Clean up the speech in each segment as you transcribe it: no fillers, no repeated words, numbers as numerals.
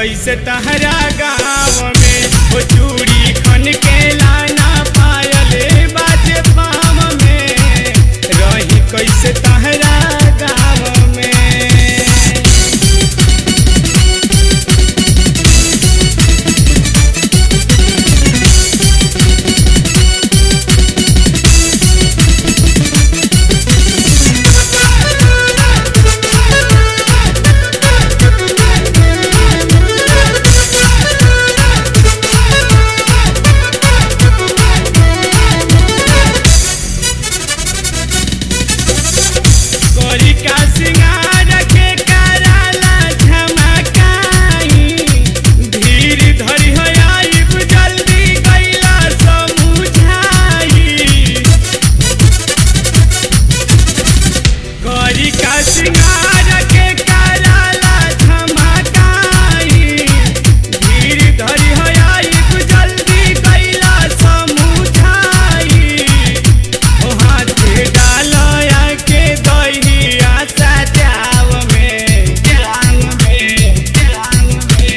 कैसे तहरा गाँव में वो चूड़ी खन के लाना पायल बाजे पाँव में रही कैसे तहरा गाँव में।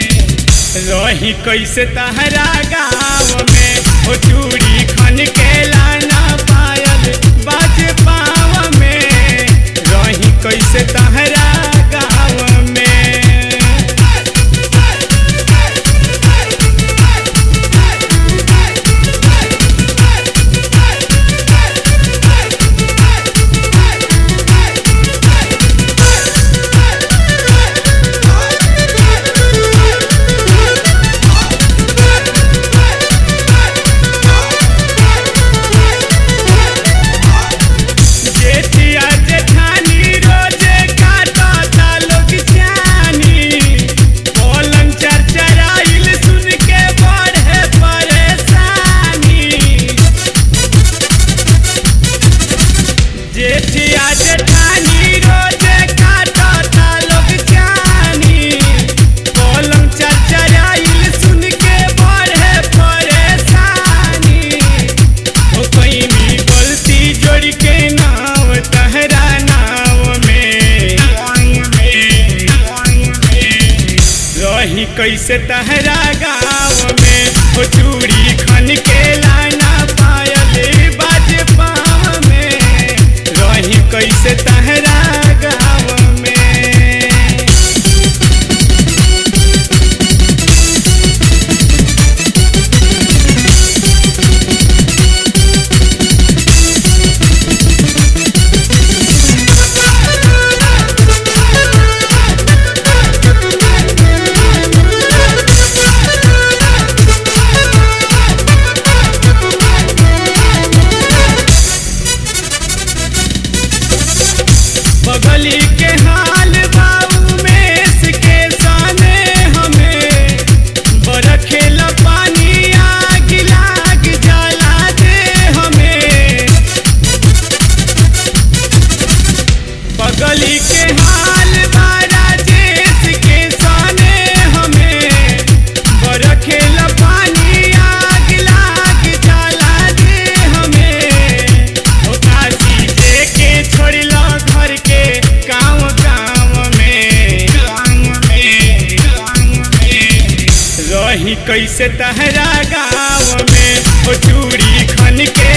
रही कैसे तहरा गाँव में वो चूड़ी खन के लाना पायल बाजे पाँव में रही कैसे तहरा गाँव में। कैसे तहरा गाँव में वो चूड़ी खन के लाना पायल बाजे पाँव में रही कैसे तहरा गाँव में। बगली के हाल बाऊ में इसके साने हमें बरखेला पानी आग लाग जला दे हमें। बगली के हाल बारा जेस के साने हमें बरखेला पानी आग लाग जला दे हमें। ओ काशी दे के छोड़ला घर के गाँव में रही कैसे तहरा गाँव में वो चूड़ी खन के